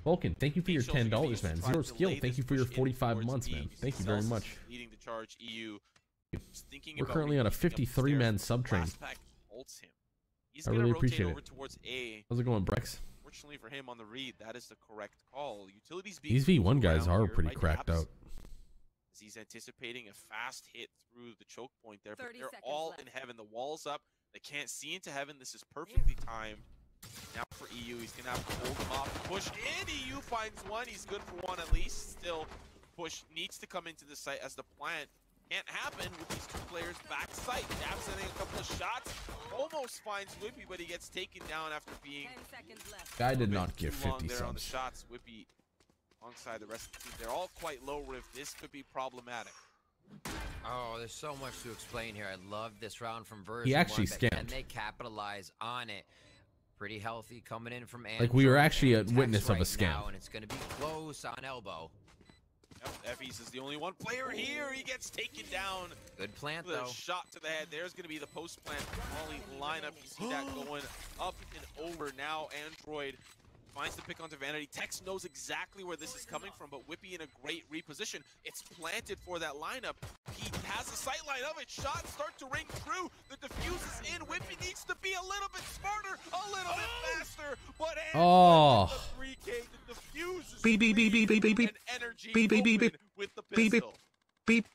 Vulcan, thank you for your $10, man. Zero Skill, thank you for your 45 months, man. Thank you very much. Leading the charge, EU. We're currently on a 53-man sub-train. I really appreciate it. How's it going, Brex? Fortunately for him on the read, that is the correct call. Utilities These V1 guys are pretty cracked out. As he's anticipating a fast hit through the choke point there, but they're all in heaven. The wall's up. They can't see into heaven. This is perfectly timed. Now for EU, he's gonna have to hold him off. Push in. EU finds one. He's good for one at least. Still, push needs to come into the site as the plant can't happen with these two players back site. Jab sending a couple of shots. Almost finds Whippy, but he gets taken down after being. Guy did not get 50 there subs. on the shots. Whippy alongside the rest of the team. They're all quite low riv. This could be problematic. Oh, there's so much to explain here. I love this round from version. He actually 1, scammed. And they capitalize on it. Pretty healthy coming in from Android. Like we were actually a witness of a right scam. now, and it's going to be close on elbow. Yep, Effys is the only one player here. He gets taken down. Good plant, with though. A shot to the head. There's going to be the post plant volley lineup. You see that going up and over. Now Android finds the pick onto Vanity. Tex knows exactly where this is coming from, but Whippy in a great reposition. It's planted for that lineup. He has a sight line of it. Shots start to ring through. The defuse is in. Whippy needs to be a little bit smarter, a little bit faster. But the 3K, the defuse is beep, beep, beep, beep, beep, beep, beep. Energy beep, beep, beep, beep. With the beep, pistol. Beep,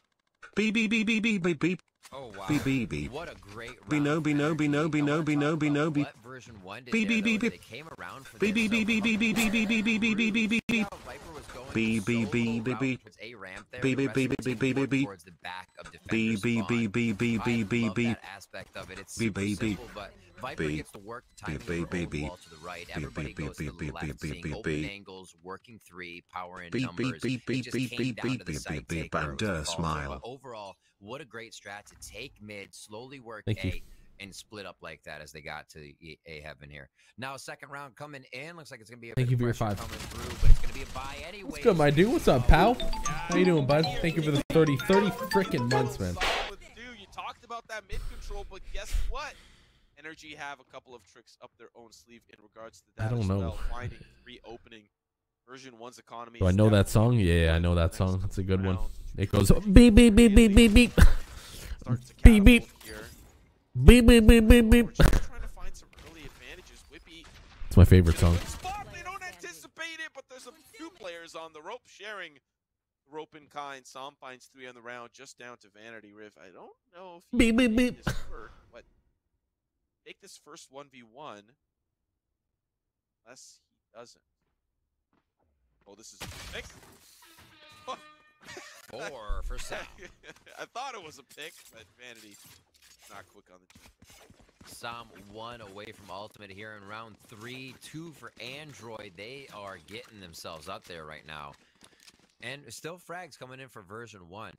beep, beep, beep, beep, beep, beep, beep. Oh wow! Beep, beep, beep. What a great round. Be no, be no, be no, be no, be no, be no, be. What version 1 did beep, beep, beep, beep. they came around for beep, beep, beep, beep, beep, beep, beep, beep, beep, beep, beep, beep, beep, beep. Viper was going beep, beep, beep, beep, beep. A ramp there. Beep, beep, beep, beep, beep, beep, beep. Towards the back of beep, beep, beep, beep, beep, beep, beep, beep. That aspect of it. It's beep, beep, beep. simple, but Viper gets to work the timing beep, of the beep, beep. wall to the right. Everybody goes to the left, seeing open angles, working 3, power in beep, numbers. beep, beep, It just beep, came beep, down beep, to the beep, site beep, takeover and was the call. smile. But overall, what a great strat to take mid, slowly work Thank you. and split up like that as they got to A heaven here. Now, second round coming in. Looks like it's going to be a Thank bit you of for your pressure 5. coming through, but it's going to be a buy anyway. What's good, my dude? What's up, pal? How you doing, bud? Thank you for the 30 freaking months, man. You talked about that mid control, but guess what? NRG have a couple of tricks up their own sleeve in regards to that. I don't know. Well, finding reopening version 1's economy. Do I know that song? Yeah, I know that song. It's a good one. It goes beep beep beep beep beep beep. Beep beep. Beep beep beep beep beep. Trying to find some early advantages. Whippy. It's my favorite song. They don't anticipate it, but there's a few players on the rope sharing rope in kind. Som finds 3 on the round, just down to Vanity Riv. I don't know if beep beep beep. But take this first 1v1, unless he doesn't. Oh, this is a pick. 4 for Sam. I thought it was a pick, but Vanity not quick on the jump. Sam 1 away from ultimate here in round 3. 2 for Android. They are getting themselves up there right now. And still frags coming in for version 1.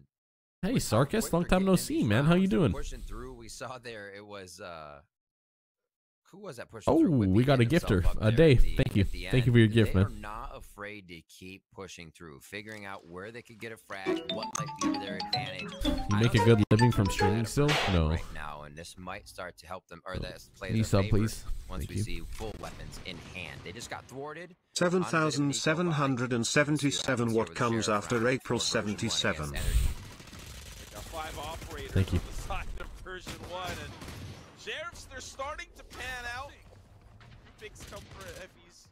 Hey, Sarkis, long time no see, man. How you doing? Pushing through, we saw there it was who was that pushing Oh, through? we got a gifter. A day. Thank you. Thank you for your gift, man. They're not afraid to keep pushing through, figuring out where they could get a frag, what might be to their advantage. You make a good living from streaming still? No. Right now, and this might start to help them, or this play Can you sub, please? Once Thank we you. see full weapons in hand. They just got thwarted. 7,777. What comes after April 77? Thank you. Version 1 and Sheriffs, they're starting to pan out. Picks come for Effys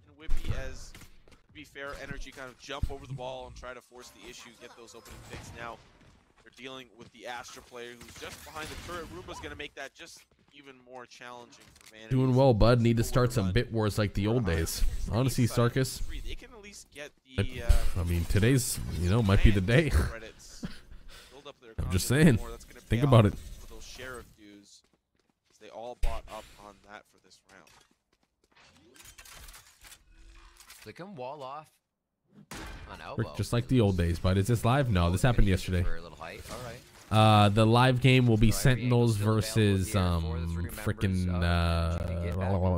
and Whippy as, to be fair, NRG kind of jump over the ball and try to force the issue, get those opening picks. Now they're dealing with the Astra player who's just behind the turret. Roomba's going to make that just even more challenging for Vanity. Doing well, bud. Need to start some bit wars like the old days. Honestly, Sarkis. They can at least get the, I mean, today's, might be the day. I'm just saying. Think about it. Those sheriff dues, they all bought up on that for this round. They can wall off on elbow. Just like the old days, but is this live? No, this happened yesterday. For a little height. All right. The live game will be Sentinels versus freaking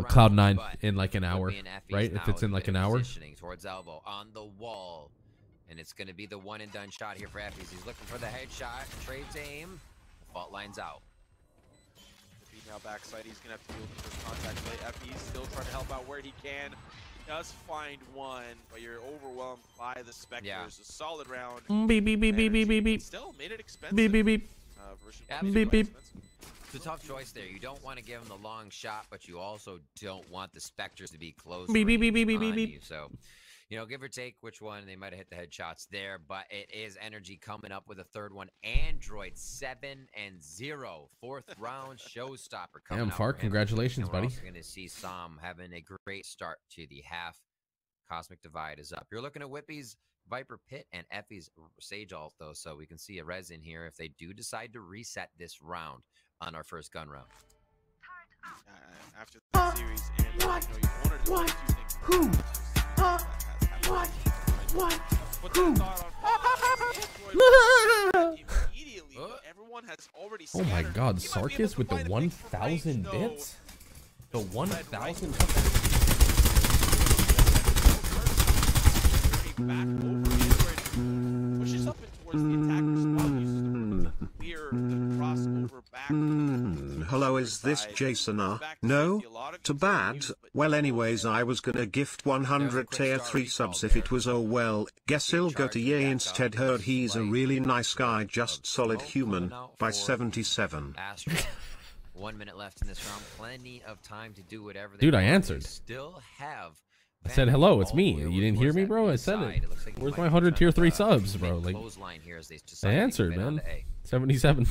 Cloud9 in like an hour, right? If it's in like an hour. Towards elbow on the wall, and it's going to be the one and done shot here for Effys. He's looking for the headshot, trades aim, fault lines out. Now backside, he's going to have to deal with the first contact play. Effys still trying to help out where he can. does find one, but you're overwhelmed by the Spectres. Yeah. A solid round. Beep beep beep beep beep beep beep. Still made it expensive. Beep beep beep. Beep beep. It's a tough choice there. You don't want to give him the long shot, but you also don't want the Spectres to be close Beep beep beep beep range beep on beep. you. So, you know, give or take which one, they might have hit the headshots there, but it is NRG coming up with a third one. Android 7-0, fourth round showstopper coming Damn, out Far, for him. congratulations, And we're buddy. also going to see Sam having a great start to the half. Cosmic Divide is up. You're looking at Whippy's Viper Pit and Effie's Sage Alt, though, so we can see a res in here if they do decide to reset this round on our first gun round. After the series, and you know, you wanted to do two things. Who? What? Who? Immediately, everyone has already. Oh my scattered. God, You might be able Sarkis to with the find a pick 1,000 for range, bits. The though. 1,000. Pushes up and towards the attacker's spot, uses to clear the crossover back. Hello, is this JASONR? No? Too bad. Well, anyways, I was gonna gift 100 tier 3 subs if it was oh well. Guess he'll go to Ye instead. Heard he's a really nice guy, just solid human. By 77. Astro. 1 minute left in this round. Plenty of time to do whatever they Dude, I want. answered. You still have. I said hello, it's me. all the way You didn't over hear me, towards bro? that I said side. it. Looks like he Where's might my be 100 tier trying 3 to, subs, bro? mid Like, clothesline here as they I decide to answered, commit on man. to A. 77.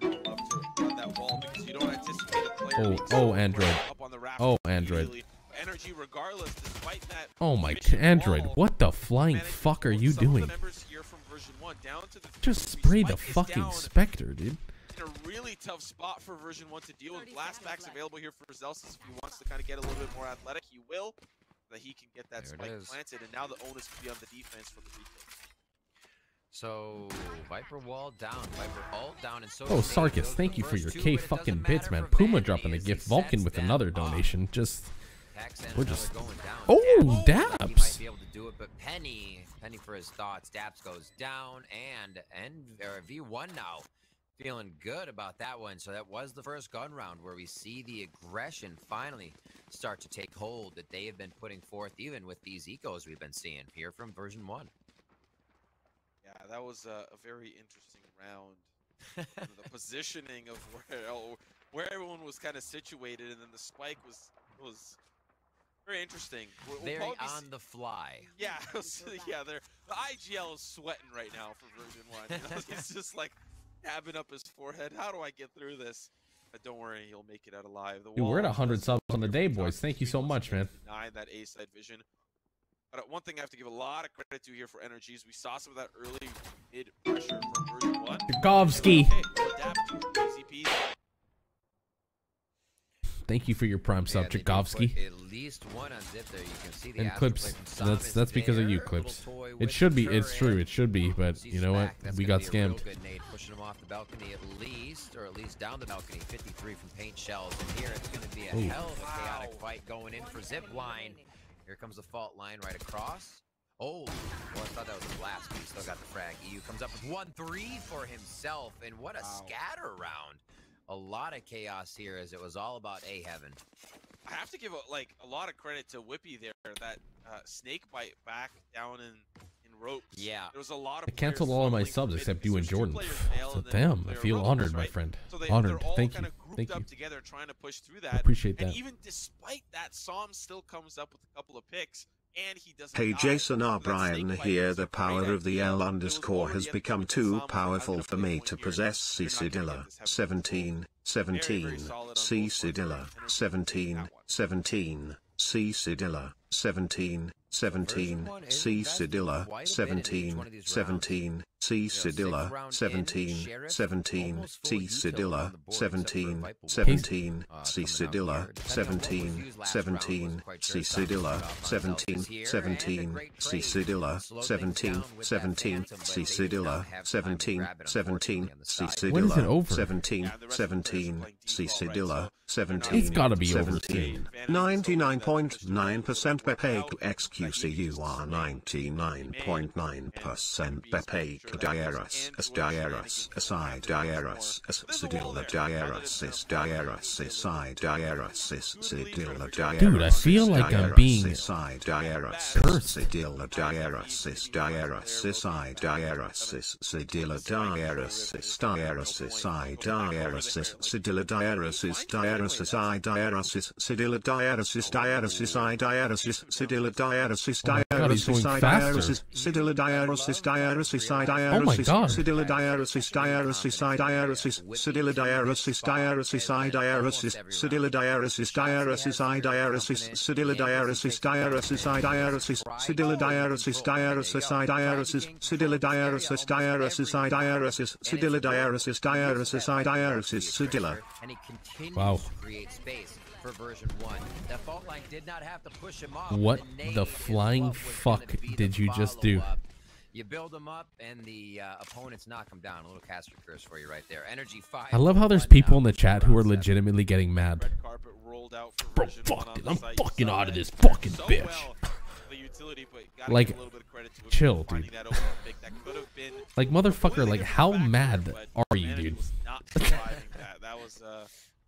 Love to run that wall because you don't anticipate a player Oh, being oh, so Android. up on the raft Oh, Android. immediately. NRG, regardless, despite that. Oh my mission Android, wall, what the flying managed to fuck are pull you some of the doing? members here from version 1 down to the Just 3. spray the Spike is fucking down Spectre, dude. in a really tough spot for version 1 to deal with. Blastbacks available here for Zelsis if he wants to kind of get a little bit more athletic. He will, that he can get that There it spike is. planted, and now the onus will be on the defense for the retake. So Viper wall down, Viper alt down, and so. Oh, is Nate. Sarkis, Those are thank the you for first your two, K but it fucking doesn't bits, matter man. for Puma Vanity dropping a as he gift, Vulcan sets with them another up. donation. Just Tax and We're another just- going down. Oh, Dabs. He might Dabs. be able to do it, but Penny for his thoughts. Dabs goes down, and V1 now feeling good about that one. So that was the first gun round where we see the aggression finally start to take hold that they have been putting forth, even with these ecos we've been seeing here from version 1. Yeah, that was a very interesting round. The positioning of where everyone was kind of situated, and then the spike was very interesting. We'll Very probably on the fly. Yeah, yeah. The IGL is sweating right now for version 1. You know? He's just like dabbing up his forehead. How do I get through this? But don't worry, he'll make it out alive. dude, we're at 100 subs on the day, boys. Thank you so much, man. Deny that A side vision. But one thing I have to give a lot of credit to here for NRG is we saw some of that early mid pressure from version 1. Jagovski. Okay, we'll adapt to easy peasy. Thank you for your prime sub, they did Jagovski. put at least one on zip there. You can see the And Astro Clips. play from Sam is That's because of you, there. Clips. Little toy It with should the be. It's turret. true. It should be. But See you know what? Smack, that's We gonna got be a real scammed. good nade, pushing him off the balcony at least, or at least down the balcony. 53 from paint shells, and here it's going to be a Ooh. hell of a chaotic fight going in for zip line. Here comes the fault line right across. Oh, well, I thought that was a blast, but he still got the frag. EU comes up with 1-3 for himself, and what a scatter round. A lot of chaos here, as it was all about A heaven. I have to give a lot of credit to Whippy there. That snake bite back down in ropes. Yeah. There was a lot of. I canceled players all of my struggling subs for except mid you and because there's Jordan. two players male So and then damn, one I player feel rebels, honored, my right? friend. So Honored. they're all Thank kind you. of grouped Thank up you. together trying to push through I that. appreciate And that. even despite that, Som still comes up with a couple of picks, and he doesn't. Hey die. JASONR That Brian snake bite here, was the a great power of the idea. L It was underscore already has at the become point that too Som was powerful having a for play me point to here. possess You're not gonna get Cicadilla. this heaven 17, 17, Very solid on C both fronts. Cicadilla, Energy 17, that one. 17, C Cicadilla, 17, 17, Version C 1 is Cicadilla, quite a bit in each 17, one of these 17, C Cicadilla, 17, 17, C Cicadilla, 17, 17, C Cicadilla, 17, 17, C Cicadilla, 17, 17, C Cicadilla, 17, 17, C Cicadilla, 17, 17, C When is it Cicadilla, over? 17, Yeah, the rest of the players are 17, playing C default, right? Cicadilla, So they're not 17, It's gotta be over 17, soon. 99.9% Bepe XQ. QCUR 99.9% Bepe Diaris as Diaris Asai Diaris as Sidilla Diaris Diaris I Diaris Sidilla Diaris. Dude, I feel like I'm being cursed. Sidilla Diaris Diaris I Diaris Sidilla Diaris Diaris I Diaris Sidilla Diaris Diaris I Diaris Sidilla Diaris Diaris I Diaris Sidilla Diaris Diaris I Diaris Sidilla Diaris Diaris I Diaris. Oh my God. Sidilla Diaris Diaris I Diaris Sidilla Diaris Diaris I Diaris Sidilla Diaris Diaris I Diaris Sidilla Diaris Diaris I Diaris Sidilla Diaris Diaris I Diaris Sidilla Diaris Diaris I Diaris Sidilla Diaris Diaris I Diaris Sidilla. And he continues Wow. to create space for version 1. The fault line did not have to push him off. What The nade the is flying what was fuck gonna be the did you just do? follow-up. You build them up, and the opponents knock them down. A little caster curse for you right there. Energy 5. I love how there's people in the chat who are legitimately getting mad. Red carpet rolled out for Bro, version fuck 1 it. on I'm the site. fucking Saw out of that this fucking so bitch. well, the utility, but gotta Like, give a little bit of credit to it chill, for finding dude. that open pick. That could have been Like, motherfucker, completely like, different how factor, mad but are you, Manning dude? was not surviving that. That was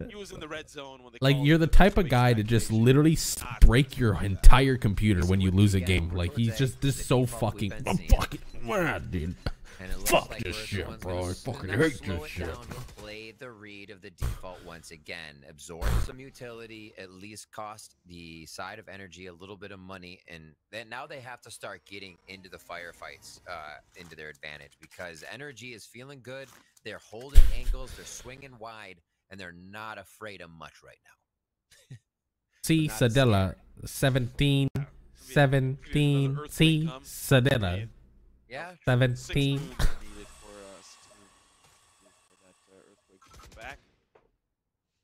he was in the red zone when they Like, called you're the for type of situation guy to just activation. literally break your entire computer when you lose a game. Like, he's just this so fucking... I'm fucking mad, dude. And it looks Fuck like this version shit, 1's bro. gonna I fucking slow hate it this shit. down to play the read of the default once again. Absorb some utility, at least cost the side of energy a little bit of money, and then now they have to start getting into the firefights into their advantage, because energy is feeling good. They're holding angles, they're swinging wide, and they're not afraid of much right now. C. Sadella, 17, 17, C. Sadella, Yeah, 17. 6 moons are needed for us for that earthquake to come back.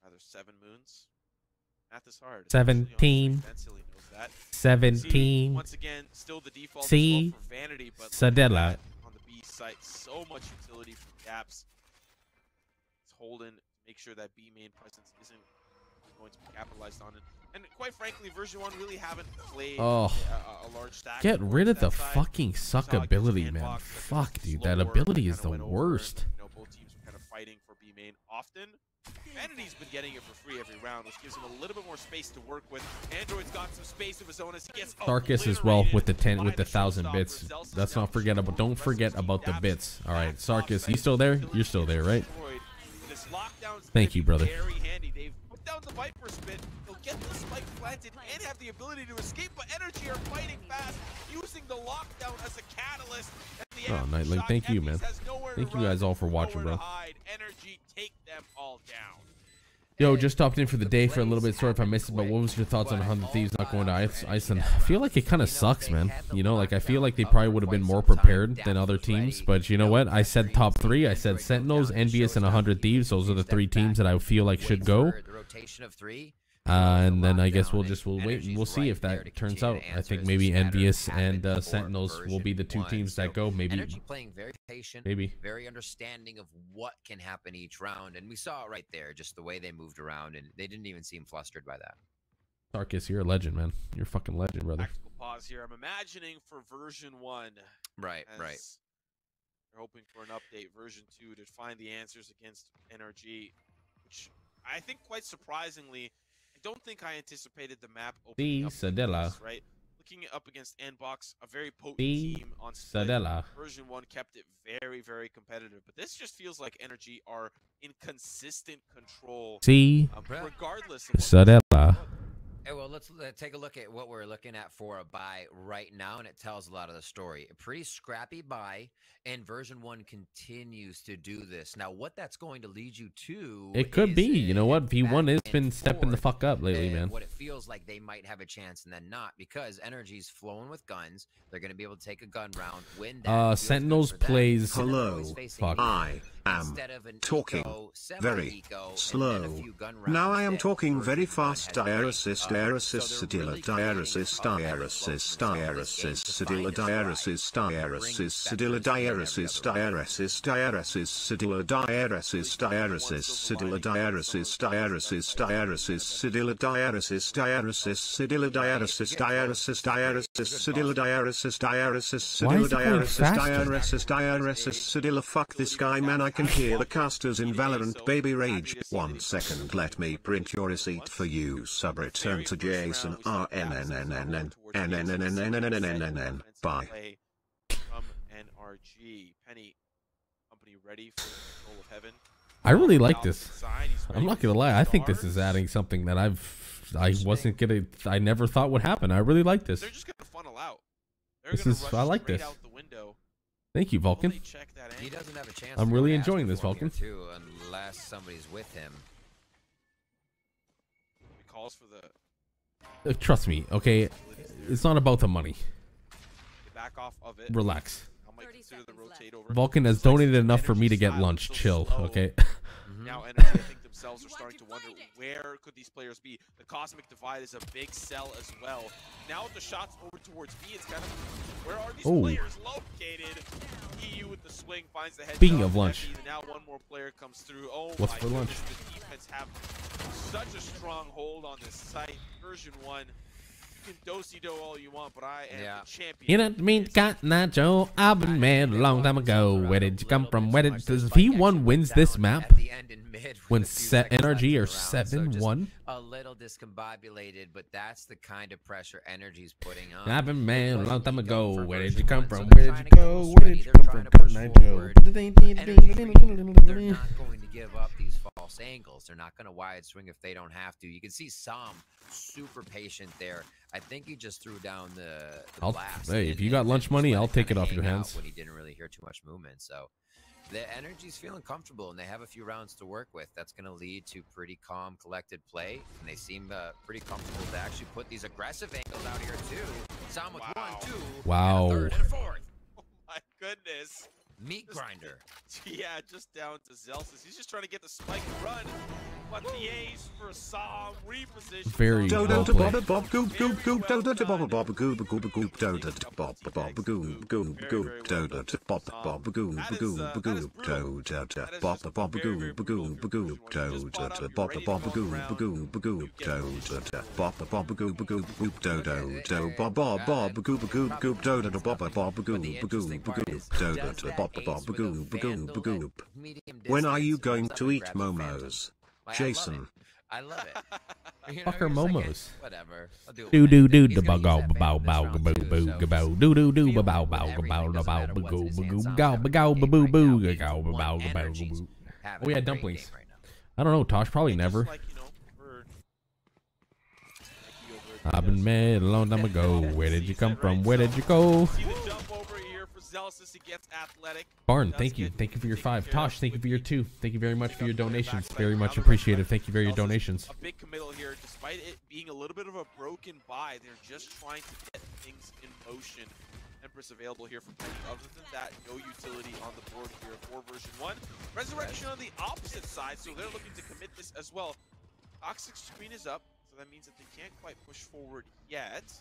Rather 7 moons. Math is hard. especially on 17. stream. Ben Silly knows that. See, 17, once again, still the default as C. well for vanity, but Sadella. on the B site, so much utility from Caps. It's holding, make sure that B main presence isn't going to be capitalized on it. And quite frankly, version 1 really haven't played Oh. a large stack. Get rid of the towards that side. fucking suck Saw against ability, Handbox, man. like, Fuck, it's dude. That slower, ability is kinda the went over, worst. and, both teams were kind of fighting for B main often. Vanity's been getting it for free every round, which gives him a little bit more space to work with. Android's got some space of his own as he gets Sarkis as well with the obliterated by 1,000 showstopper. bits. Zelsa's Let's now not forget about. Don't forget about the bits. All right, Sarkis, you still there? You're still there, right? This lockdown's Thank you, brother. Very handy. They've put down the Viper spit. They'll get the spike planted and have the ability to escape, but Energy are fighting fast, using the lockdown as a catalyst. And the Oh, Amp Nightling, shot thank you, Emmys man. has nowhere to Thank you run, guys all for watching, nowhere bro. to hide. Energy take them all down. Yo, just stopped in for the day for a little bit. Sorry if I missed it, but what was your thoughts on 100 Thieves not going to Iceland? I feel like it kind of sucks, man. You know, like I feel like they probably would have been more prepared than other teams. But you know what? I said top 3. I said Sentinels, Envious, and 100 Thieves. Those are the 3 teams that I feel like should go. The rotation of 3. And then I guess we'll wait and we'll see if that turns out. I think maybe Envious and Sentinels will be the 2 teams that go. Maybe. Energy playing very patient, Maybe. very understanding of what can happen each round, and we saw it right there, just the way they moved around, and they didn't even seem flustered by that. Sarkis, you're a legend, man. You're a fucking legend, brother. Tactical pause here. I'm imagining for version 1. Right, right. as They're hoping for an update, version 2, to find the answers against NRG, which I think quite surprisingly, I don't think I anticipated the map opening up like Sadella. this, right? Looking up against Nbox, a very potent B. team on split. Sadella. Version 1 kept it very, very competitive, but this just feels like Energy are in consistent control, C. regardless of what Sadella. Hey, well, let's take a look at what we're looking at for a buy right now, and it tells a lot of the story. A pretty scrappy buy, and version 1 continues to do this. Now, what that's going to lead you to... It could be. You know what? V1 has back been and stepping the forth, fuck up lately, man. What it feels like they might have a chance and then not, because Energy's flowing with guns. They're going to be able to take a gun round, win that. Sentinels plays... Hello, Fuck. I am talking very slow. Now I am talking very fast. Diarisist, diaresis sedilla diaresis diaresis diaresis sedilla diaresis diaresis sedilla diaresis diaresis diaresis sedilla diaresis diaresis sedilla diaresis diaresis diaresis sedilla diaresis diaresis sedilla diaresis diaresis diaresis sedilla diaresis diaresis sedilla diaresis diaresis diaresis sedilla. Fuck this guy, man. I can hear the casters in Valorant. Baby rage. 1 second, let me print your receipt for you. Sub return to Jason RNNNNN NNNNNNNNN. Bye. From NRG. Penny, company ready for control of heaven. I really like this. I'm not gonna lie. I think this is adding something that I never thought would happen. I really like this. They're just gonna funnel out. I like this. Thank you, Vulcan. He doesn't have a chance. I'm really enjoying this, Vulcan. Too, unless somebody's with him. He calls for the. Trust me, okay. It's not about the money. Back off of it. Relax. The rotate over. Vulcan has donated enough for me to get lunch. Chill, okay? Now NRG, I think themselves are starting to wonder where could these players be. The Cosmic Divide is a big sell as well. Now with the shots over towards B, it's kind of where are these players located? EU with the swing finds the head. Speaking of lunch, now one more player comes through. Oh, what's for lunch? The defense have such a strong hold on this site. Version 1. You can do all you want, but I am the champion. You know what I mean? Got Joe. I've been mad a long time ago. Where did you come from? Where did if V1 wins this map? When NRG are 7-1? A little discombobulated, but that's the kind of pressure NRG's putting on. I've been mad a long time ago. Where did you come from? Where did you go? Where did you come from? They're not going to give up these false angles. They're not going to wide swing if they don't have to. You can see Sam super patient there. I think he just threw down the blast. Hey, if you got lunch money, I'll take it off your hands. When he didn't really hear too much movement, so the NRG's feeling comfortable, and they have a few rounds to work with. That's going to lead to pretty calm, collected play, and they seem pretty comfortable to actually put these aggressive angles out here too. Sam with 1, 2, wow, and a third and a fourth. Oh my goodness. Meat grinder. Yeah, just down to Zelsis. He's just trying to get the spike and run. But the ace for Sam reposition. Very well played. Bob goop goop goop dodo to bob bob goop goop goop dodo to bob bob goop goop goop dodo to bob bob goop goop goop dodo to bob bob goop goop goop dodo to bob bob goop goop goop dodo to bob bob goop goop goop dodo to bob bob goop goop goop dodo to bob bob goop goop goop dodo to bob bob goop goop goop. When are you going to eat momos? Jason. I love it. Fuck our momos. Whatever. Do do do the bow bow bow bow boo boo bow do do do bow bow bow bow boo boo gow bow boo boo gow bow bow boo. Oh yeah, dumplings. I don't know, Tosh. Probably never. I've been mad a long time ago. Where did you come from? Where did you go? Barn, thank you. Thank you for your 5. Tosh, thank you for your 2. Thank you very much for your donations. Very much appreciated. Thank you for your donations. A big committal here, despite it being a little bit of a broken buy. They're just trying to get things in motion. Empress available here from Penny. Other than that, no utility on the board here for version 1. Resurrection on the opposite side, so they're looking to commit this as well. Toxic screen is up, so that means that they can't quite push forward yet.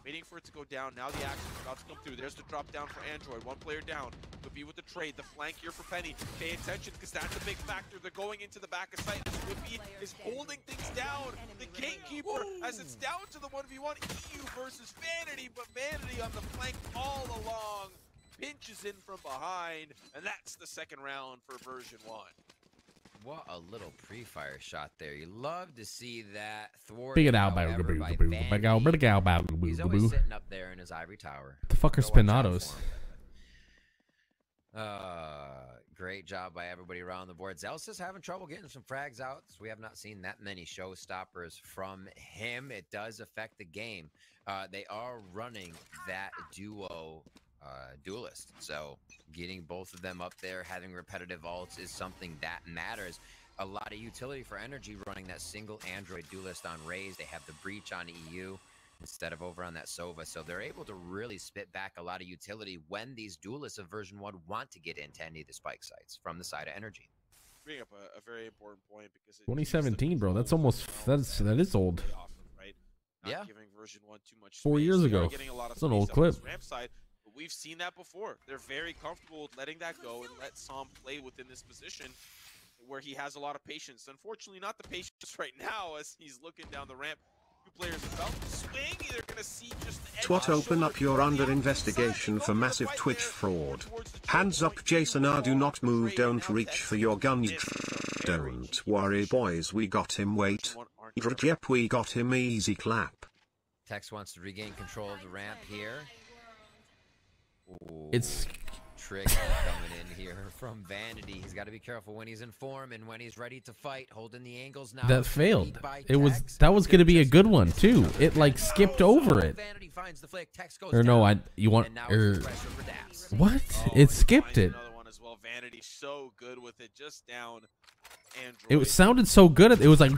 Waiting for it to go down. Now the action's about to come through. There's the drop down for Android. 1 player down. Could be with the trade. The flank here for Penny. Pay attention because that's a big factor. They're going into the back of sight. As Whippy is holding things down. The Gatekeeper, as it's down to the 1v1. EU versus Vanity, but Vanity on the flank all along. Pinches in from behind. And that's the second round for version 1. What a little pre-fire shot there. You love to see that thwart. He's always sitting up there in his ivory tower. What the fuck are Spinatos? Great job by everybody around the board. Zealous is having trouble getting some frags out. So we have not seen that many showstoppers from him. It does affect the game. They are running that duo duelist, so getting both of them up there, having repetitive ults is something that matters. A lot of utility for NRG running that single Android duelist on Raze. They have the breach on EU instead of over on that Sova, so they're able to really spit back a lot of utility when these duelists of version 1 want to get into any of the spike sites from the side of NRG. Bring up a very important point because 2017, bro. That's almost that is old. Right? not giving version 1 too much 4 space. years They ago. are getting a lot of It's an space old up clip. this ramp side, but we've seen that before. They're very comfortable with letting that go and let Sam play within this position where he has a lot of patience. Unfortunately, not the patience right now as he's looking down the ramp. Two players about to swing. They're going to see just the edge Twat, of the open shoulder up, you're on the under outside investigation side. for They go massive right Twitch there fraud. towards the choke Hands up, point. JASONR, do not move, Trade, don't and now reach Tex for your gun. this is a very Don't cheeky worry, position. boys, we got him, wait. One aren't gonna- Yep, we got him, easy clap. Tex wants to regain control of the ramp here. Ooh, It's trick coming in here from Vanity. He's got to be careful when he's in form and when he's ready to fight. Holding the angles now. that failed. Beat by It was Tex. that was gonna be a good one too. It like skipped over it. Vanity finds the flick. Tex goes Or no, down. you want And now it's or pressure for Daps. what? Oh, It and skipped finds it. Another one as well. Vanity so good with it, just down. It sounded so good. It was like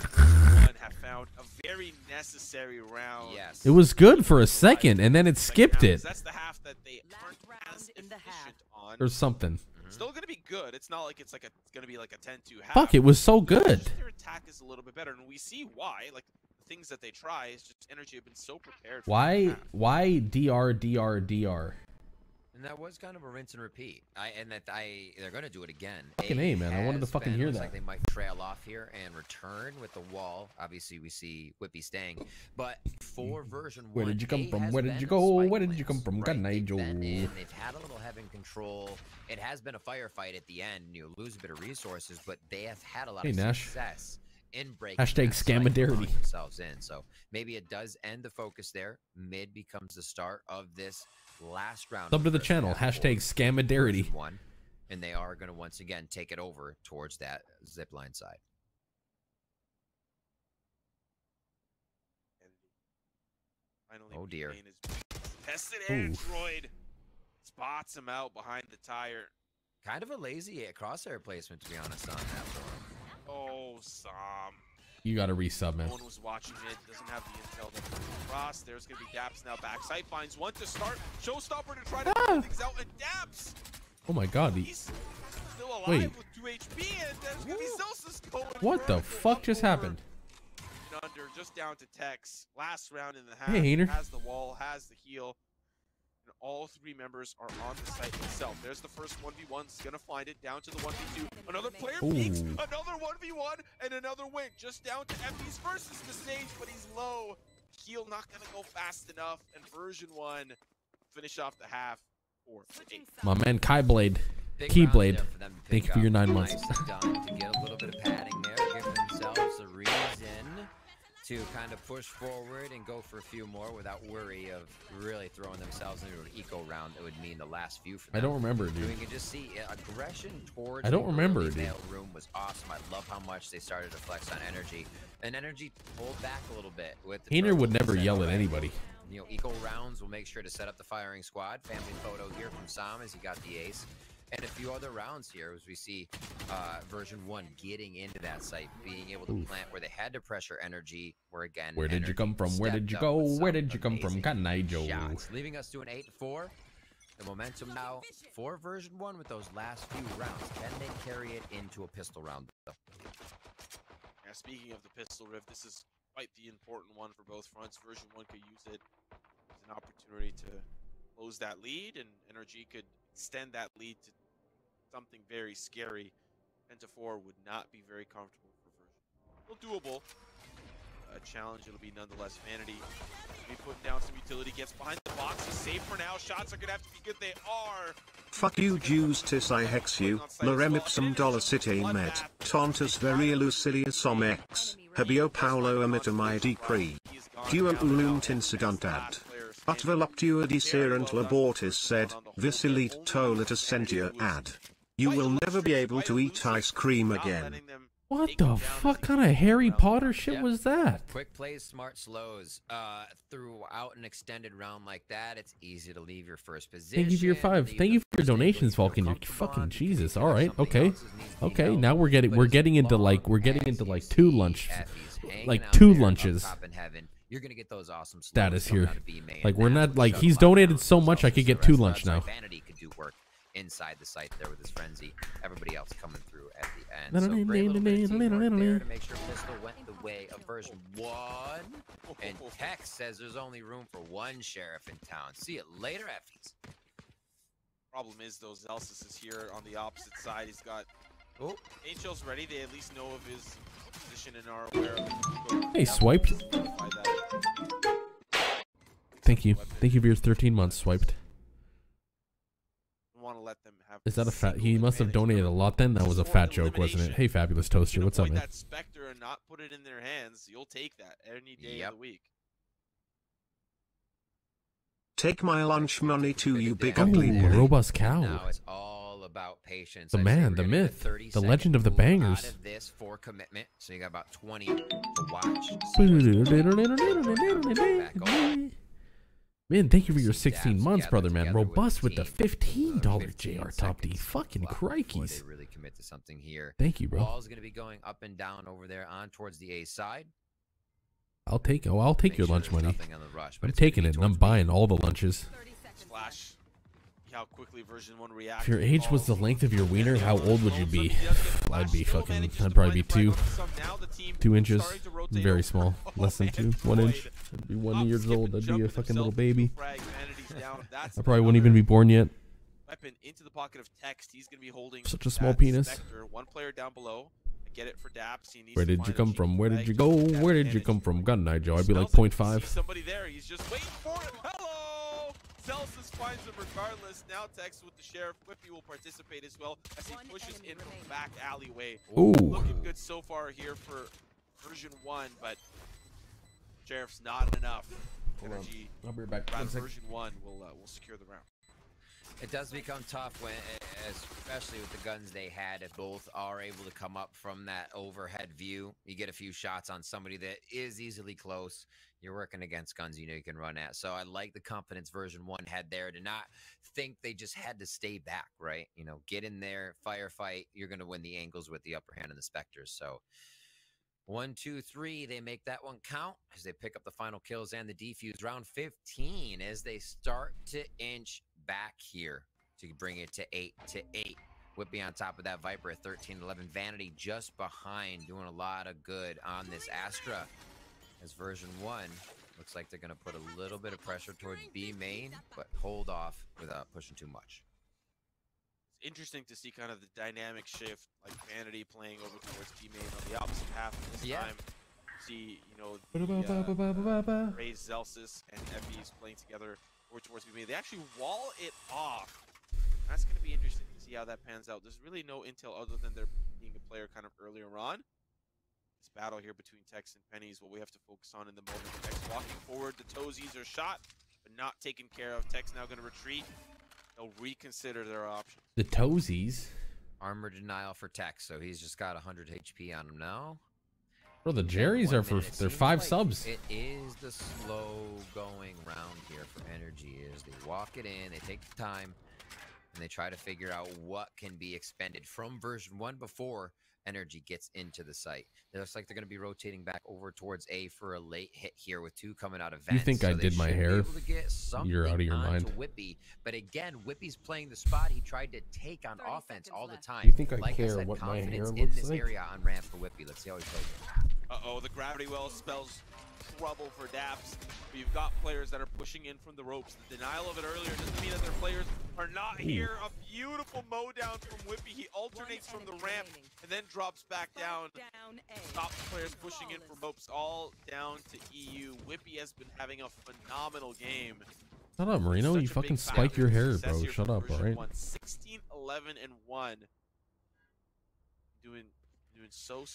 have found a very necessary round. Yes. it was good for a second, and then it skipped it That's the half that they aren't as round in the half. efficient on. or something. Still gonna be good. It's not like it's gonna be like a 10-2 half. Fuck, it was so good. Just their attack is a little bit better, and we see why. Like the things that they try is just NRG have been so prepared. For the half. Why DR? And that was kind of a rinse and repeat. They're going to do it again. Fucking A, man. I wanted to has fucking been- hear looks that. Like they might trail off here and return with the wall. Obviously, we see Whippy staying. But for version 1, Where did you come A from? has Where did been you a go? spike Where did you place, come from? right? Good night, They've Joe. been in, they've had a little heaven control. It has been a firefight at the end. You lose a bit of resources, but they have had a lot Hey, of Nash. success in breaking Hashtag that cycle, scamadarity. throwing themselves in. So maybe it does end the focus there. Mid becomes the start of this last round. Sub to of the first channel. half Hashtag for scamadarity. version 1, and they are going to once again take it over towards that zip line side. Finally, Oh, dear. Bane is tested. Ooh. Android spots him out behind the tire. Kind of a lazy crosshair placement, to be honest, on that one. Oh, Sam. You got to resub, No man. one was watching it. Doesn't have the intel that cross. There's going to be Daps now backside. Finds one to start. Showstopper to try to figure things out. And Daps, Oh my god. he's still alive Wait. with 2 HP. And there's going to be Celsius going. What the vertical fuck just over happened? and under, just down to Tex. Last round in the half. Hey, Hainer. Has the wall, has the heal. And all 3 members are on the site itself. There's the first 1v1. He's gonna find it down to the 1v2. Another player peeks. Ooh. Another 1v1 and another win. Just down to FD's versus the stage, but he's low. Heal not gonna go fast enough. And version 1 finish off the half 4-8. My man Kai Blade. Big Keyblade. round there for them to Thank pick you for your up. 9 months. Nicely done to get a little bit of padding there, give themselves a reason to kind of push forward and go for a few more without worry of really throwing themselves into an eco round that would mean the last few for them. I don't remember, We dude. can just see aggression towards I don't the remember, early dude. mail room was awesome. I love how much they started to flex on energy. And energy pulled back a little bit with the Hainer would turtles never set yell at away. anybody. You know, eco rounds will make sure to set up the firing squad. Family photo here from Sam as he got the ace. And a few other rounds here as we see version 1 getting into that site, being able to Oof. plant where they had to pressure energy, where again, Where did you energy come from? Where did stepped you up go? with Where some did you come from? amazing Good night, Joe. shots, leaving us to an 8-4. The momentum now for version 1 with those last few rounds. Can they carry it into a pistol round though? Yeah, speaking of the pistol rift, this is quite the important one for both fronts. Version 1 could use it as an opportunity to close that lead, and NRG could extend that lead to something very scary. 10-4 would not be very comfortable for version. Still doable. A challenge, it'll be nonetheless. Vanity be putting down some utility, gets behind the box. He's safe for now. Shots are gonna have to be good. They are. Fuck you, Jews, tis I hex you, lorem ipsum dollar cite med, tantus veria lucilius ex, habio paulo emitum decree. Duum ulumt incidentad. Ut voluptua deserent labortis sed, vis elite tolit ascentia ad. You will never be able to eat ice cream again. What the fuck kind of Harry Potter shit was that? Quick plays, smart slows. Throughout an extended round like that, it's easy to leave your first position. Thank you for your 5. leave Thank the you for your first table donations, you feel Vulcan. You're comfortable fucking on because Jesus. you All have right. something Okay. else that needs to be Okay. known. Now we're But as getting into long like as two you lunch, see Effie's hanging like out 2 there up lunches top in heaven, you're gonna get those awesome status slows coming here. out of B main. Like we're That not would like shut he's a lot donated down so for much I could Celsius. get The 2 rest of lunch that now. side, Vanity could do work inside the site there with his frenzy. Everybody else coming through at the end. So great little bit of teamwork there to make sure Pistol went the way of version 1. And Tex says there's only room for one sheriff in town. See you later, Effies. Problem is, though, Zelsis is here on the opposite side. He's got HL's ready. They at least know of his position and are aware of it. Hey, swiped. Thank you. Thank you for your 13 months, swiped. Want to let them have. Is that a fat? He must have donated a lot then. That was a fat joke, wasn't it? Hey, Fabulous Toaster, what's up, man? That Spectre and not put it in their hands. You'll take that any day of the week. Take my lunch money to you, big ugly robust cow. Now it's all about patience. The man, the myth, the legend of the bangers. Out of this for commitment, so you got about 20 to watch. Man, thank you for your 16 months, brother, man. Robust with the $15 JR Top D. Fucking crikeys. They really commit to something here. Thank you, bro. Ball's going to be going up and down over there on towards the A side. I'll take your lunch money. I'm taking it and I'm buying all the lunches. Flash. How quickly version 1 reacts. If your age was the length of your wiener, how old would you be? I'd probably be 2 inches. Very small. Less than 2. 1 inch. I'd be 1 year old. I'd be a fucking little baby. I probably wouldn't even be born yet. Weapon into the pocket of Text. He's going to be holding such a small penis. Spectre. One player down below. Get it for Daps. Where did you come from? Where did you go? Where did you come from? Gun night, Joe. I'd be like 0.5. Somebody there. He's just waiting for it. Hello! Celsius finds him regardless. Now Tex with the Sheriff. Whippy will participate as well as he pushes in from the back alleyway. Ooh. Looking good so far here for version 1, but Sheriff's not enough. NRG. I'll be right back. Version 1 will secure the round. It does become tough when, especially with the guns they had, if both are able to come up from that overhead view. You get a few shots on somebody that is easily close. You're working against guns you know you can run at. So I like the confidence version 1 had there to not think they just had to stay back, right? You know, get in there, firefight. You're going to win the angles with the upper hand and the Spectres. So 1, 2, 3, they make that one count as they pick up the final kills and the defuse. Round 15 as they start to inch back here to bring it to 8-8. Whippy on top of that Viper at 13-11. Vanity just behind, doing a lot of good on this Astra. As version 1 looks like they're going to put a little bit of pressure towards B main, but hold off without pushing too much. It's interesting to see kind of the dynamic shift, like Vanity playing over towards B main on the opposite half of this time. See, you know, the Raze, Zelsis, and Effie's playing together towards B main. They actually wall it off. That's going to be interesting to see how that pans out. There's really no intel other than there being a player kind of earlier on. This battle here between Tex and Penny is what we have to focus on in the moment. Tex walking forward, the Toesies are shot, but not taken care of. Tex now going to retreat. They'll reconsider their options. The Toesies? Armor denial for Tex, so he's just got 100 HP on him now. Bro, the Jerry's are for they're 5 subs. It is the slow going round here for Energy. Is they walk it in, they take the time, and they try to figure out what can be expended from version 1 before Energy gets into the site. It looks like they're going to be rotating back over towards A for a late hit here with 2 coming out of vents. You think I did my hair? You're out of your mind. Whippy. But again, Whippy's playing the spot he tried to take on offense all the time. You think I like care I said, what my hair in looks this like? area on ramp for Whippy. Let's see how he plays it. Uh-oh, the gravity well spells trouble for Daps. But you've got players that are pushing in from the ropes. The denial of it earlier doesn't mean that their players are not here. A beautiful mow down from Whippy. He alternates from the ramp and then drops back down. Stops players pushing in from ropes all down to EU. Whippy has been having a phenomenal game. Shut up, Marino. You fucking spike your hair, bro. Shut up, alright? 16, 11, and 1. Doing so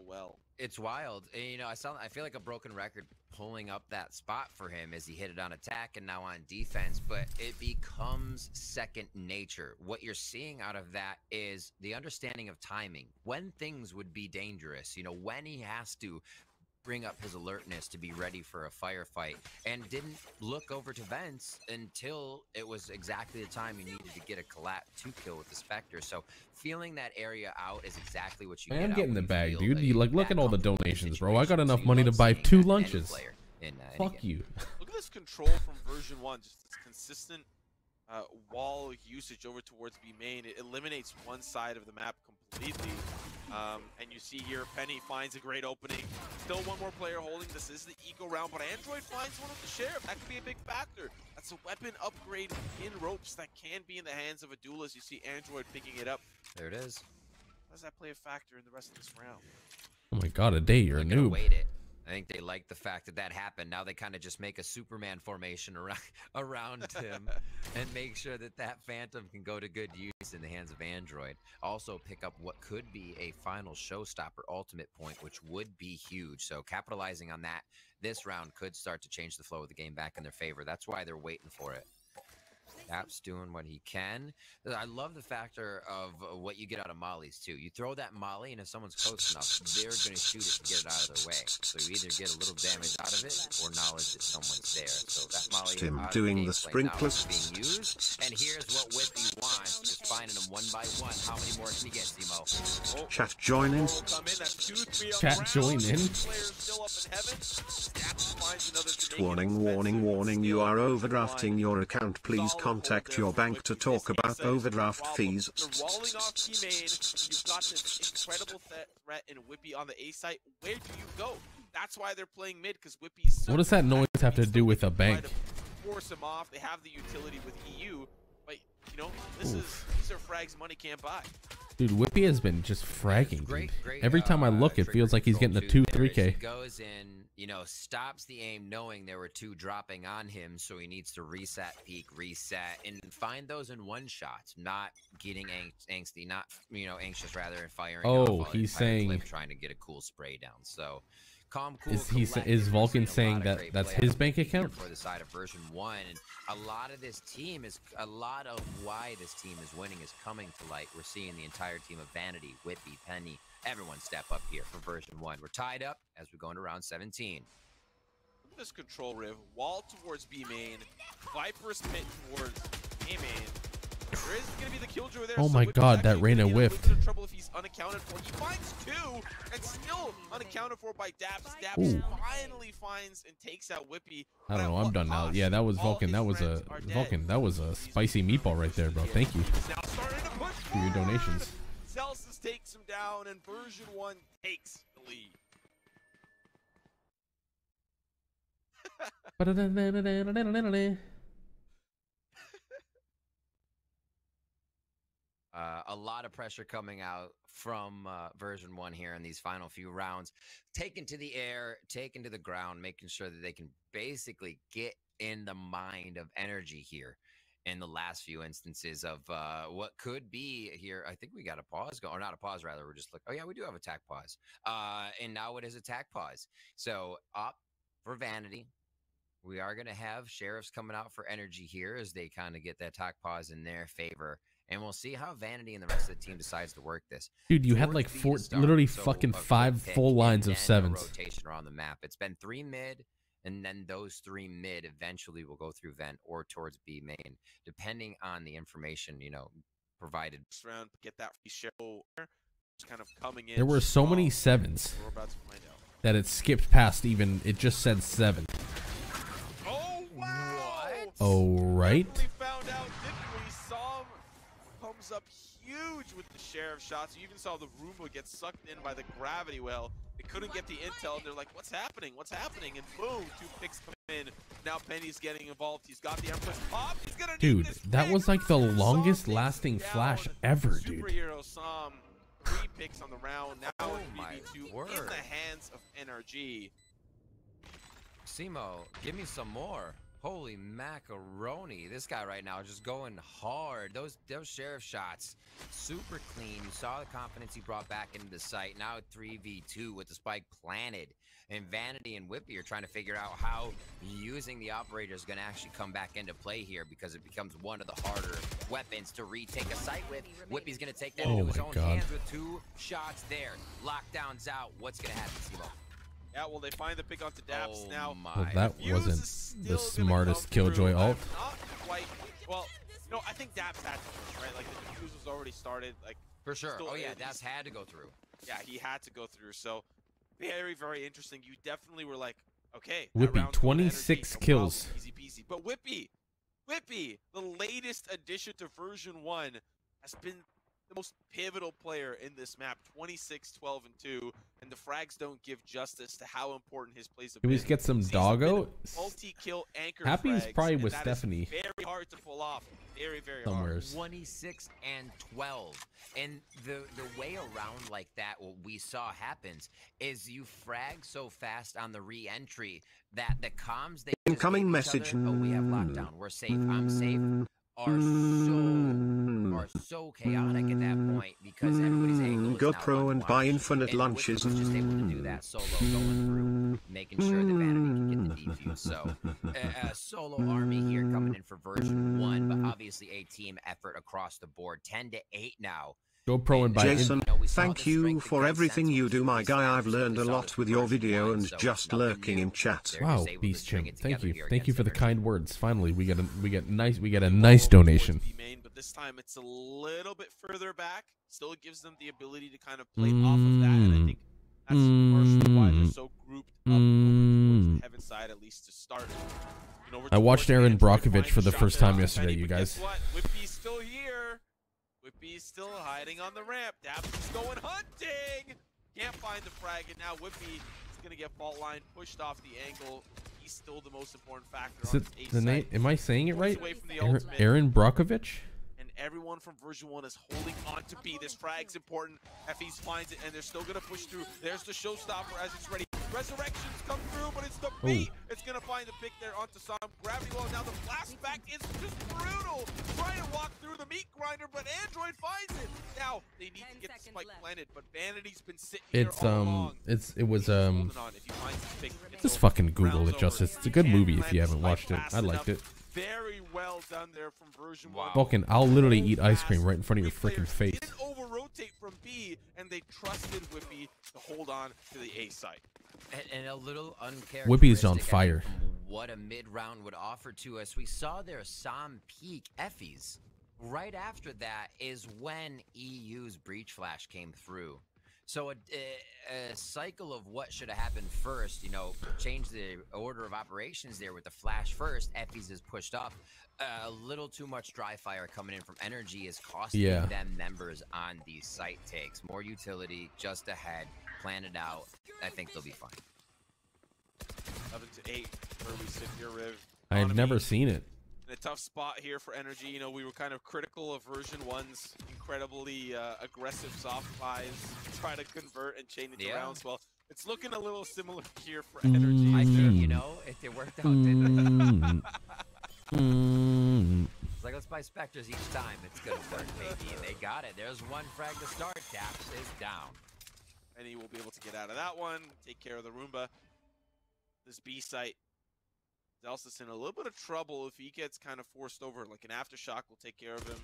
well. It's wild. And, you know, I feel like a broken record pulling up that spot for him as he hit it on attack and now on defense, but it becomes second nature. What you're seeing out of that is the understanding of timing, when things would be dangerous, you know, when he has to bring up his alertness to be ready for a firefight, and didn't look over to vents until it was exactly the time you needed to get a collapse 2-kill with the Spectre. So feeling that area out is exactly what you I get. am out getting the when bag, you dude. feel You like look at all the donations, bro. I got enough money to buy 2 lunches. Fuck you. Look at this control from version 1, just this consistent wall usage over towards B main. It eliminates one side of the map completely. And you see here, Penny finds a great opening. Still one more player holding. This is the eco round, but Android finds one with the Sheriff. That could be a big factor. That's a weapon upgrade in ropes that can be in the hands of a duelist. You see Android picking it up. There it is. How does that play a factor in the rest of this round? Oh my god, a day, you're a noob. Wait it. I think they like the fact that that happened. Now they kind of just make a Superman formation around him and make sure that that Phantom can go to good use in the hands of Android. Also pick up what could be a final showstopper ultimate point, which would be huge. So capitalizing on that, this round could start to change the flow of the game back in their favor. That's why they're waiting for it. App's doing what he can. I love the factor of what you get out of mollies too. You throw that molly, and if someone's close enough, they're going to shoot it to get it out of their way. So you either get a little damage out of it, or knowledge that someone's there. So that molly Him doing the sprinklers being used. And here's what Whippy wants: just finding them one by one. How many more can you get, Simo? Chat join in. Chat join in. Warning, warning, warning. You are overdrafting your account. Please contact your bank to talk about overdraft fees. Walling off T-Main, you've got this incredible threat in Whippy on the A site. Where do you go? That's why they're playing mid, because Whippy's... What does that noise have to do with a bank? Force him off. They have the utility with EU, but, you know, these are frags money can't buy. Dude, Whippy has been just fragging, dude. Every time I look, it feels like he's getting a 2-3K. He goes in, you know, stops the aim knowing there were two dropping on him, so he needs to reset, peek, reset, and find those in one shots, not getting angsty, not, you know, anxious rather, and firing. Oh, he's saying... trying to get a cool spray down, so... Calm, cool, is Vulcan saying that that's his bank account? For the side of version 1, and a lot of this team is why this team is winning is coming to light. We're seeing the entire team of Vanity, Whippy, Penny, everyone step up here for version 1. We're tied up as we go into round 17. Look at this control riv. Wall towards B main, Viper's pit towards A main. There is going to be the killjoy there. Oh my god, that Reyna whiffed. Trouble if he's unaccounted for. He finds two, and still unaccounted for by Daps. Daps finally finds and takes out Whippy. I don't know, I'm done now. Yeah, that was Vulcan. That was a Vulcan. That was a spicy meatball right there, bro. Thank you for your donations. Celsius takes him down, and version 1 takes the lead. A lot of pressure coming out from version 1 here in these final few rounds. Taken to the air, taken to the ground, making sure that they can basically get in the mind of NRG here in the last few instances of what could be here. I think we got a pause going, or not a pause, rather. We're just like, oh yeah, we do have attack pause. And now it is attack pause. So up for Vanity. We are going to have Sheriffs coming out for NRG here as they kind of get that attack pause in their favor. And we'll see how Vanity and the rest of the team decides to work this. Dude, you had like literally fucking 5 full lines of 7s. Rotation around the map. It's been 3 mid, and then those 3 mid eventually will go through vent or towards B main, depending on the information, you know, provided. Round, get that show kind of coming in. There were so many 7s we're about to find out that it skipped past even. It just said 7. Oh wow! What? Oh right. Found out. We saw him. Comes up huge with the Sheriff shots. You even saw the Roomba get sucked in by the gravity well. They couldn't get the intel, and they're like, what's happening? What's happening? And boom, 2 picks come in. Now Penny's getting involved. He's got the Empress pop. He's gonna dude, that was like the longest lasting flash ever, dude. Superhero Som, 3 picks on the round. Now it's 3v2 in the hands of NRG. Simo, give me some more. Holy macaroni. This guy right now just going hard. Those Sheriff shots, super clean. You saw the confidence he brought back into the site. Now 3v2 with the spike planted. And Vanity and Whippy are trying to figure out how using the operator is going to actually come back into play here, because it becomes one of the harder weapons to retake a site with. Whippy's going to take that into his own hands with 2 shots there. Lockdown's out. What's going to happen, Simo? Yeah, well, they find the pick onto Daps now. Well, that wasn't the smartest Killjoy ult. Not quite. Well, no, I think Daps had to, right? Like, the defuse was already started. Like, for sure. Oh, yeah, Daps had to go through. Yeah, he had to go through. So, very, very interesting. You definitely were like, okay. Whippy, 26 kills. Easy peasy. But Whippy, Whippy, the latest addition to version 1, has been the most pivotal player in this map. 26, 12, and 2, and the frags don't give justice to how important his plays have Can been. we just get some doggo? Multi-kill anchor Happy's frags, probably and with that Stephanie. is very hard to pull off. Very, very Somewheres. hard. 26 and 12. And the way around like that, what we saw happens is you frag so fast on the re-entry that the comms they Incoming message. Other, oh, we have lockdown. We're safe. I'm safe. Are so chaotic at that point because everybody's angle is Go now pro and buy infinite and lunches. Whippy was just able to do that solo, going through, making sure that Vanity can get the defuse. So solo army here coming in for version 1, but obviously a team effort across the board. 10 to 8 now. Go pro and buy. Jason, thank you for everything you do, my guy. I've learned a lot with your video and just lurking in chat. Wow, Beast Chimp. Thank you. Thank you for the kind words. Finally, we get a nice donation. But this time it's a little bit further back. Still gives them the ability to kind of play off of that, and I think that's partially why they're so grouped up over towards the heaven side, at least to start. I watched Aaron Brockovich for the first time yesterday, you guys. Guess what? Whippy's still here. Whippy's still hiding on the ramp. Dabs is going hunting. Can't find the frag, and now Whippy is going to get fault line pushed off the angle. He's still the most important factor. Is it the name? Am I saying it right? Aaron, Aaron Brockovich? And everyone from version 1 is holding on to B. This frag's important. FeS finds it, and they're still going to push through. There's the showstopper as it's ready. Resurrections come through, but it's the B. It's going to find the pick there onto Sam. Gravity well. Now the flashback is just brutal. Trying to walk through the meat grinder, but Android finds it. Now they need to get the spike planted, but Vanity's been sitting here all along. Just fucking Google it, Justice. It's a good movie if you haven't watched it. I liked it. Very well done there from version 1. Fucking, I'll literally eat ice cream right in front of your freaking face. Didn't over-rotate from B, and they trusted Whippy to hold on to the A site. And a little uncharacteristic. Whippy's on fire. What a mid-round would offer to us. We saw their Sam peak FeS. Right after that is when EU's breach flash came through. So a cycle of what should have happened first, you know, change the order of operations there with the flash first. FeS is pushed up. A little too much dry fire coming in from NRG is costing them members on these site takes. More utility just ahead. Plan it out. I think they'll be fine. 11 to 8, where we sit here, Riv. I've never seen it. In a tough spot here for NRG. You know, we were kind of critical of version 1's incredibly aggressive soft buys to try to convert and chain into rounds. Well, it's looking a little similar here for NRG. I think, you know, if it worked out, didn't it? It's like, let's buy Spectres each time. It's good work, baby. They got it. There's one frag to start. Daps is down. And he will be able to get out of that one, take care of the Roomba. This B site, Zelsis in a little bit of trouble if he gets kind of forced over. Like an Aftershock will take care of him.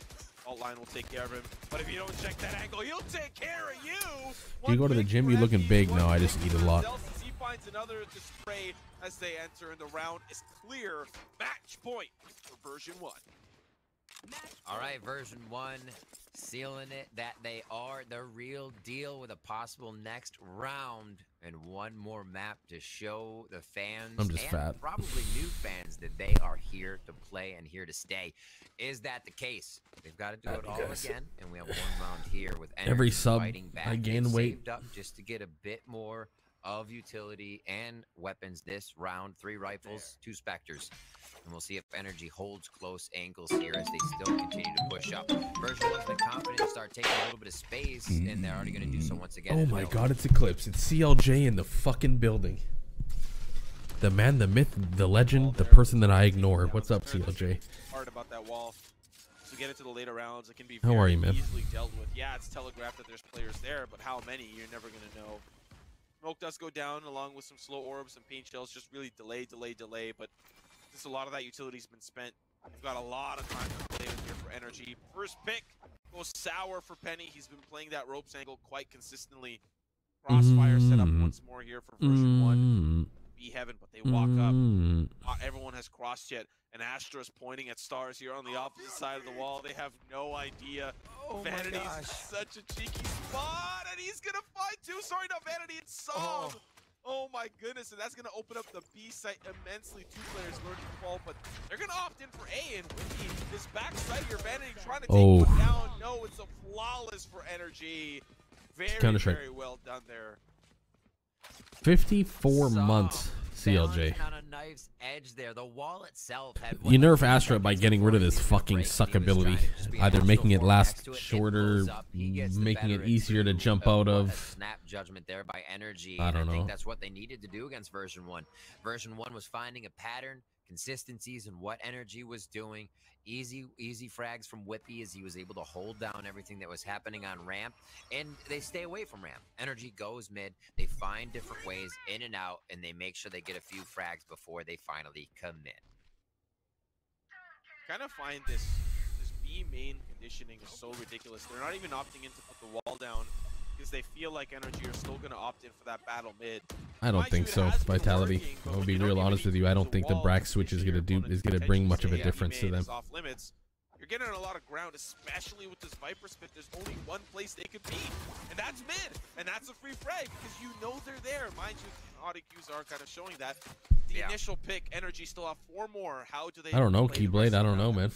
Alt-line will take care of him. But if you don't check that angle, he'll take care of you. Do you go to the gym? You looking big? No, I just eat a lot. Zelsis, he finds another to spray as they enter, and the round is clear. Match point for version 1. All right, version 1 sealing it that they are the real deal with a possible next round and one more map to show the fans and probably new fans that they are here to play and here to stay. Is that the case? They've got to do it all again, and we have one round here with every sub fighting back. I gain weight up just to get a bit more of utility and weapons this round. 3 rifles, 2 Spectres. And we'll see if NRG holds close angles here as they still continue to push up. Version 1's been confident to start taking a little bit of space, and they're already going to do so once again. Oh my god, it's Eclipse. It's CLJ in the fucking building. The man, the myth, the legend, the person that I ignore. What's up, CLJ? Hard about that wall. So get into the later rounds, it can be how are you, man? Easily dealt with. Yeah, it's telegraphed that there's players there, but how many, you're never going to know. Smoke does go down along with some slow orbs and paint shells, just really delay, but a lot of that utility's been spent. We've got a lot of time to play with here for NRG. First pick goes sour for Penny. He's been playing that ropes angle quite consistently. Crossfire set up once more here for version 1. Be heaven, but they walk up. Not everyone has crossed yet. And Astra's pointing at stars here on the opposite side of the wall. They have no idea. Vanity's such a cheeky spot, and he's gonna find 2. Sorry, not Vanity, it's Sam. Oh my goodness, and that's going to open up the B site immensely. 2 players learning to fall, but they're going to opt in for A, and Whippy, this backside here, Vanity trying to take one down. No, it's a flawless for NRG. Very well done there. 54 months, CLJ. On a knife's edge there. The wall itself had You nerf Astra by getting rid of this fucking suckability. Either making it last shorter, making it easier to jump out of. Snap judgment there by NRG. I don't know. think that's what they needed to do against version 1. Version 1 was finding a pattern, consistencies in what NRG was doing. Easy frags from Whippy as he was able to hold down everything that was happening on ramp, and they stay away from ramp. NRG goes mid, they find different ways in and out, and they make sure they get a few frags before they finally commit. Kind of find this B main conditioning is so ridiculous. They're not even opting in to put the wall down because they feel like NRG are still going to opt in for that battle mid. I don't think so, Vitality. I'll be real honest with you. I don't think the Brax switch is gonna bring much of a difference to them. Off limits. You're getting a lot of ground, especially with this Viper Spit. There's only one place they could be, and that's mid, and that's a free frag because you know they're there. Mind you, audio cues are kind of showing that. The initial pick, NRG still have 4 more. How do they? I don't know, Keyblade. I don't know, man.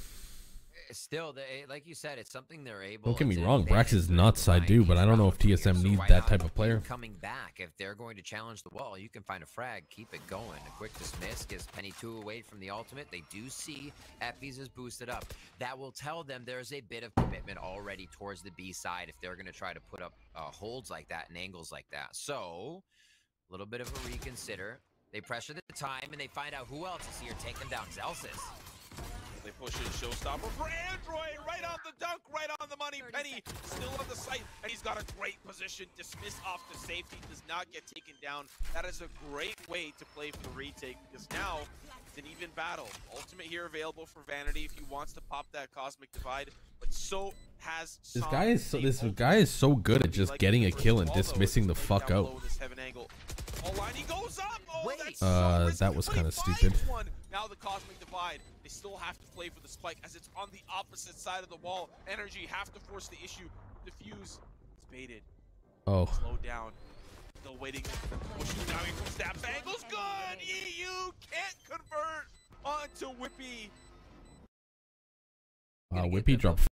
Still, like you said, it's something they're able. Don't get me wrong, Brax is nuts, I do, but I don't know if TSM needs that type of player. Coming back, if they're going to challenge the wall, you can find a frag, keep it going. A quick dismiss gives Penny 2 away from the ultimate. They do see Eppies is boosted up. That will tell them there's a bit of commitment already towards the B side if they're going to try to put up holds like that and angles like that. So, a little bit of a reconsider. They pressure the time, and they find out who else is here taking down Zelsis. They push in Showstopper for Android, right on the dunk, right on the money. Penny still on the site, and he's got a great position. Dismiss off to safety, does not get taken down. That is a great way to play for the retake, because now it's an even battle. Ultimate here available for Vanity if he wants to pop that Cosmic Divide, but so has this guy is so good at just getting a kill and dismissing the fuck out. He goes up. Oh, that was kind of stupid. Now the Cosmic Divide, they still have to play for the spike as it's on the opposite side of the wall. NRG have to force the issue. Diffuse. It's baited. Oh. Slow down. Still waiting. Pushing down from stab angles. Good. EU can't convert onto Whippy. Whippy dropped